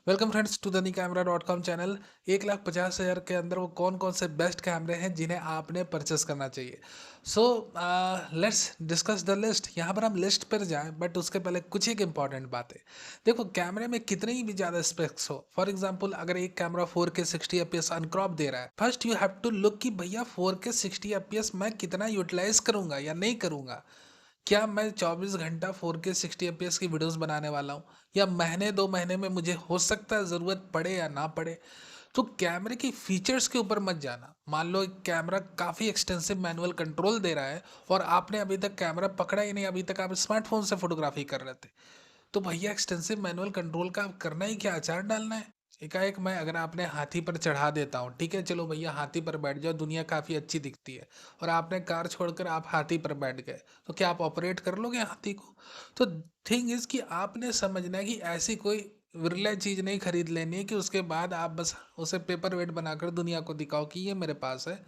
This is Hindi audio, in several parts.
Welcome friends to the camera.com channel. 1,50,000 के अंदर वो कौन कौन से बेस्ट कैमरे हैं जिन्हें आपने परचेस करना चाहिए। So let's discuss the list. यहाँ पर हम लिस्ट पर जाएं बट उसके पहले कुछ एक इंपॉर्टेंट बातें। देखो, कैमरे में कितनी भी ज़्यादा स्पेक्स हो, फॉर एग्जांपल अगर एक कैमरा 4K 60 fps अनक्रॉप दे रहा है, first you have to look कि भैया 4K 60 fps मैं कितना यूटिलाइज करूंगा या नहीं करूंगा। क्या मैं 24 घंटा 4K 60 fps की वीडियोस बनाने वाला हूँ, या महीने 2 महीने में मुझे हो सकता है ज़रूरत पड़े या ना पड़े। तो कैमरे की फीचर्स के ऊपर मत जाना। मान लो एक कैमरा काफ़ी एक्सटेंसिव मैनुअल कंट्रोल दे रहा है और आपने अभी तक कैमरा पकड़ा ही नहीं, अभी तक आप स्मार्टफोन से फोटोग्राफी कर रहे थे, तो भैया एक्सटेंसिव मैनुअल कंट्रोल का आप करना ही क्या, अचार डालना है। एकाएक मैं अगर आपने हाथी पर चढ़ा देता हूँ, ठीक है चलो भैया हाथी पर बैठ जाओ, दुनिया काफ़ी अच्छी दिखती है, और आपने कार छोड़कर आप हाथी पर बैठ गए, तो क्या आप ऑपरेट कर लोगे हाथी को? तो थिंग इज कि आपने समझना है कि ऐसी कोई विरला चीज़ नहीं खरीद लेनी है कि उसके बाद आप बस उसे पेपर वेट बनाकर दुनिया को दिखाओ कि ये मेरे पास है।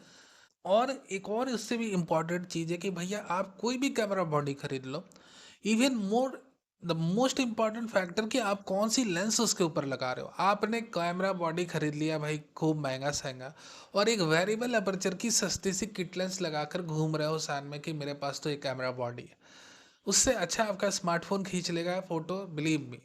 और एक और इससे भी इम्पॉर्टेंट चीज़ है कि भैया आप कोई भी कैमरा बॉडी खरीद लो, even more the most important factor कि आप कौन सी लेंस उसके ऊपर लगा रहे हो। आपने कैमरा बॉडी खरीद लिया भाई खूब महंगा सहंगा, और एक वेरिएबल अपर्चर की सस्ती सी किट लेंस लगाकर घूम रहे हो सान में कि मेरे पास तो एक कैमरा बॉडी है, उससे अच्छा आपका स्मार्टफोन खींच लेगा फोटो, बिलीव मी।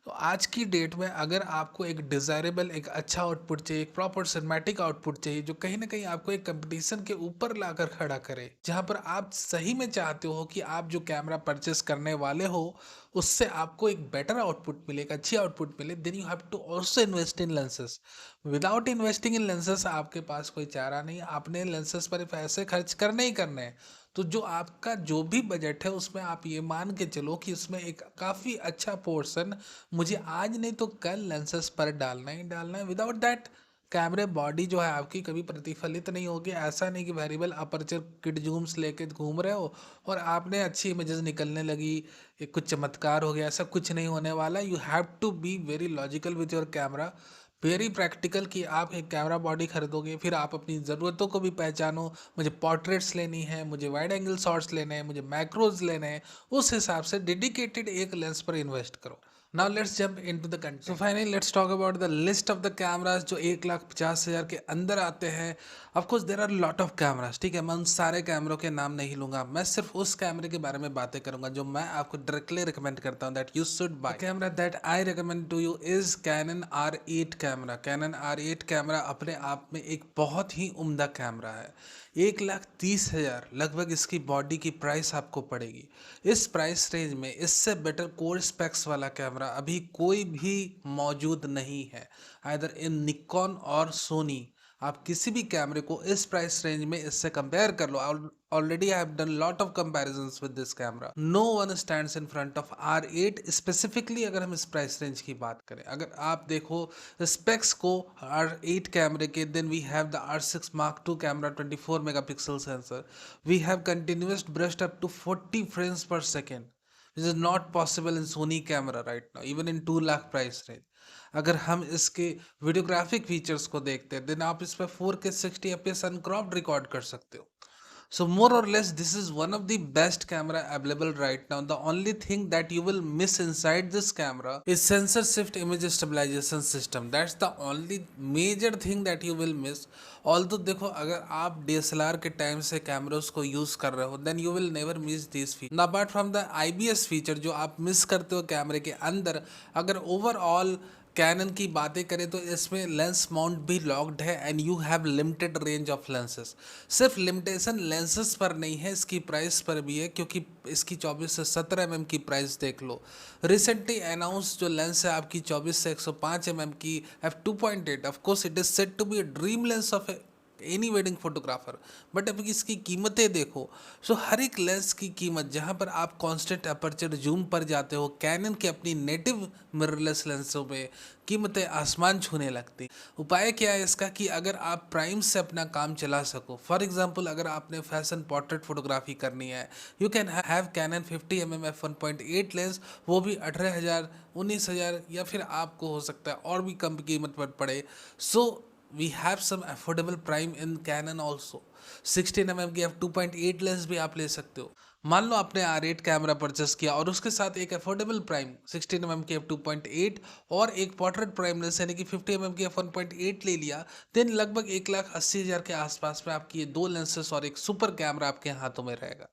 तो आज की डेट में अगर आपको एक डिज़ायरेबल, एक अच्छा आउटपुट चाहिए, एक प्रॉपर सिनेमैटिक आउटपुट चाहिए जो कहीं ना कहीं आपको एक कंपटीशन के ऊपर लाकर खड़ा करे, जहां पर आप सही में चाहते हो कि आप जो कैमरा परचेस करने वाले हो उससे आपको एक बेटर आउटपुट मिले, एक अच्छी आउटपुट मिले, then you have to also invest in lenses. Without investing in lenses आपके पास कोई चारा नहीं, आपने लेंसेज पर पैसे खर्च करने ही करने हैं। तो जो आपका जो भी बजट है उसमें आप ये मान के चलो कि उसमें एक काफ़ी अच्छा पोर्शन मुझे आज नहीं तो कल लेंसेज पर डालना ही डालना है। विदाउट दैट कैमरे बॉडी जो है आपकी कभी प्रतिफलित नहीं होगी। ऐसा नहीं कि वेरिएबल अपर्चर किट जूम्स लेके घूम रहे हो और आपने अच्छी इमेजेस निकलने लगी, ये कुछ चमत्कार हो गया, ऐसा कुछ नहीं होने वाला। You have to be very logical with your camera, very practical, कि आप एक कैमरा बॉडी खरीदोगे फिर आप अपनी ज़रूरतों को भी पहचानो। मुझे पोर्ट्रेट्स लेनी है, मुझे वाइड एंगल शॉट्स लेने हैं, मुझे मैक्रोज लेने हैं, उस हिसाब से डेडिकेटेड एक लेंस पर इन्वेस्ट करो। Now let's jump into the content. So finally let's talk about the list of the cameras जो 1,50,000 के अंदर आते हैं। Of course there are lot of cameras, ठीक है, मैं उन सारे कैमरों के नाम नहीं लूंगा, मैं सिर्फ उस कैमरे के बारे में बातें करूंगा जो मैं आपको डायरेक्टली रिकमेंड करता हूं that you should buy. Camera that I recommend to you is Canon R8 camera. Canon R8 camera अपने आप में एक बहुत ही उम्दा कैमरा है। 1,30,000 लगभग इसकी बॉडी की प्राइस आपको पड़ेगी। इस प्राइस रेंज में इससे बेटर कोर स्पेक्स वाला कैमरा अभी कोई भी मौजूद नहीं है, आइदर इन निकॉन और सोनी। आप किसी भी कैमरे को इस प्राइस रेंज में इससे कंपेयर कर लो। Already I have done lot of comparisons with this camera, no one stands in front of R8 specifically. अगर हम इस प्राइस रेंज की बात करें, अगर आप देखो स्पेक्स को R8 कैमरे के, then we have the R6 Mark II camera 24 megapixel sensor. We have continuous burst up to 40 frames per second, which is not possible in Sony camera right now, even in 2 lakh price range। अगर हम इसके वीडियोग्राफिक फीचर्स को देखते हैं, देन आप इस पर 4K 60 fps अनक्रॉप्ड रिकॉर्ड कर सकते हो। So more or less this is one of the best camera available right now. The only thing that you will miss inside this camera is sensor shift image stabilization system. That's the only major thing that you will miss. Although देखो, अगर आप DSLR के टाइम से कैमरास को यूज कर रहे हो, then you will never miss these features. Now, apart from the IBS feature जो आप मिस करते हो कैमरे के अंदर, अगर ओवरऑल कैनन की बातें करें तो इसमें लेंस माउंट भी लॉक्ड है and you have limited range of lenses. सिर्फ लिमिटेशन लेंसेज पर नहीं है, इसकी प्राइस पर भी है, क्योंकि इसकी 24 से 17 mm की प्राइस देख लो। रिसेंटली अनाउंस जो लेंस है आपकी 24 से 105 mm की f2.8, of course it is set to be a dream lens of any wedding photographer, but अब इसकी कीमतें देखो। सो हर एक लेंस की कीमत, जहां पर आप कांस्टेंट अपर्चर जूम पर जाते हो कैनन के अपनी नेटिव मिररलेस लेंसों में, कीमतें आसमान छूने लगती। उपाय क्या है इसका कि अगर आप प्राइम से अपना काम चला सको, फॉर एग्जांपल अगर आपने फैशन पोर्ट्रेट फोटोग्राफी करनी है, you can have Canon 50 mm f1.8 lens, वो भी 18,000 19,000, या फिर आपको हो सकता है और भी कम कीमत पर पड़े। सो we have some affordable prime in Canon also। 16 mm की f2.8 लेंस भी आप ले सकते हो। मान लो आपने R8 कैमरा परचेस किया और उसके साथ एक अफोर्डेबल प्राइम 16 mm की f2.8 और एक पोर्ट्रेट प्राइम लेंस यानी कि 50 mm की f1.8 ले लिया, देन लगभग 1,80,000 के आसपास में आपकी ये दो लेंसेस और एक सुपर कैमरा आपके हाथों में रहेगा।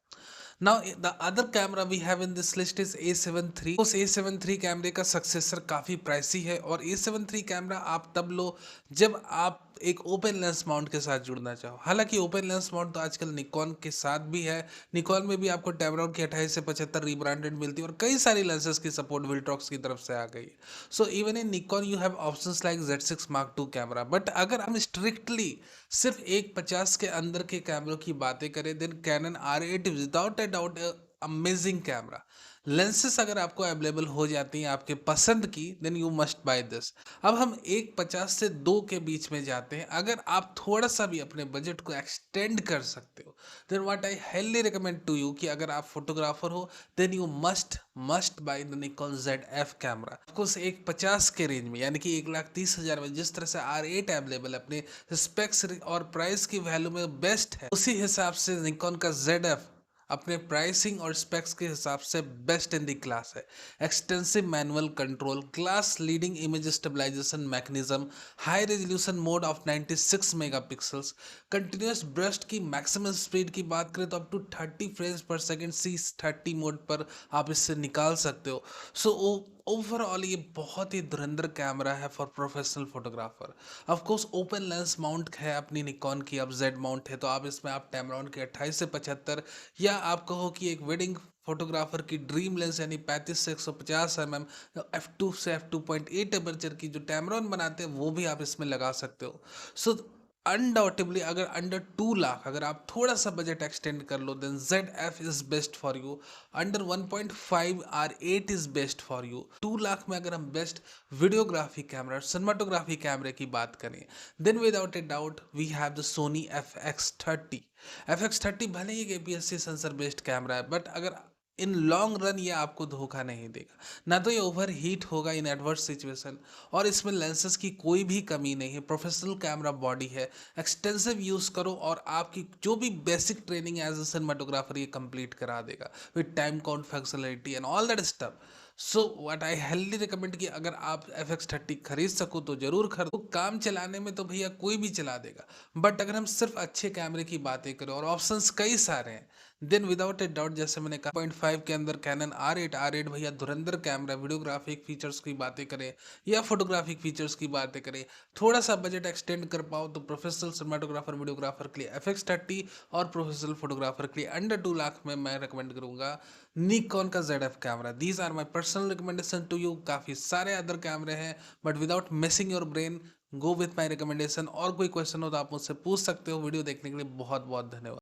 Now the other camera we have in this list is A7 III। उस A7 III कैमरे का सक्सेसर काफ़ी प्राइसी है और A7 III कैमरा आप तब लो जब आप एक ओपन लेंस माउंट के साथ जुड़ना चाहो। हालांकि ओपन लेंस माउंट तो आजकल निकॉन के साथ भी है। निकॉन में भी आपको Tamron की 28 से 75 रीब्रांडेड मिलती है और कई सारी लेंसेज की सपोर्ट विल्ट्रॉक्स की तरफ से आ गई है। So even in Nikon you have options like Z6 Mark II camera. But अगर हम स्ट्रिक्टली सिर्फ एक 50 के अंदर के कैमरों की बातें करें, then Canon R8 without a doubt amazing camera. Lenses अगर आपको अवेलेबल हो जाती हैं आपके पसंद की, then you must buy this. अब हम 1,50 से 2 के बीच में जाते हैं। अगर आप थोड़ा सा भी अपने बजट को एक्सटेंड कर सकते हो, then what I highly recommend to you कि अगर आप फोटोग्राफर हो, then you must buy the Nikon ZF camera. कुछ 1,50 के रेंज में यानी कि 1,30,000 में जिस तरह से R8 अवेलेबल अपने स्पेक्स और प्राइस की वैल्यू में बेस्ट है, उसी हिसाब से निकॉन का ZF अपने प्राइसिंग और स्पेक्स के हिसाब से बेस्ट इन द क्लास है। Extensive manual control, class leading image stabilisation mechanism, high resolution mode of 96 megapixels, continuous burst की मैक्सिमम स्पीड की बात करें तो up to 30 frames per second C30 mode पर आप इससे निकाल सकते हो। सो ओवरऑल ये बहुत ही धुरंधर कैमरा है for professional photographer. Of course open lens mount है अपनी निकॉन की, अब Z माउंट है तो आप इसमें आप Tamron के 28 से 75 या आप कहो कि एक वेडिंग फोटोग्राफर की ड्रीम लेंस यानी 35 से 150 mm f2 से f2.8 एपर्चर की जो Tamron बनाते हैं वो भी आप इसमें लगा सकते हो। सो अनडाउटेबली अगर अंडर 2 लाख अगर आप थोड़ा सा बजट एक्सटेंड कर लो, then ZF is best for you. Under 1.5 R8 is best for you. 2 lakh में अगर हम बेस्ट वीडियोग्राफी कैमरा सिनेमाटोग्राफी कैमरे की बात करें, then without a doubt we have the Sony FX30। FX30 भले ही एक APS-C सेंसर बेस्ड कैमरा है, बट अगर इन लॉन्ग रन ये आपको धोखा नहीं देगा। ना तो ये ओवर हीट होगा इन एडवर्स सिचुएशन, और इसमें लेंसेज की कोई भी कमी नहीं है। प्रोफेशनल कैमरा बॉडी है, एक्सटेंसिव यूज़ करो और आपकी जो भी basic training as a cinematographer ये कंप्लीट करा देगा with time count facility and all that stuff. So what I highly recommend कि अगर आप FX30 खरीद सको तो जरूर खरीदो। काम चलाने में तो भैया कोई भी चला देगा, बट अगर हम सिर्फ अच्छे कैमरे की बातें करें और ऑप्शंस कई सारे हैं, देन विदाउट ए डाउट जैसे मैंने कहा 0.5 के अंदर कैनन R8 भैया धुरंधर कैमरा। वीडियोग्राफिक फीचर्स की बातें करें या फोटोग्राफिक फीचर्स की बातें करें, थोड़ा सा बजट एक्सटेंड कर पाओ तो प्रोफेशनल सिनेमाटोग्राफर वीडियोग्राफर के लिए FX30 और प्रोफेशनल फोटोग्राफर के लिए अंडर 2 लाख में मैं रिकमेंड करूंगा निकॉन का ZF camera. These are my personal recommendation to you. काफ़ी सारे अदर कैमरे हैं, but without missing your brain go with my recommendation. और कोई क्वेश्चन हो तो आप मुझसे पूछ सकते हो। वीडियो देखने के लिए बहुत बहुत धन्यवाद।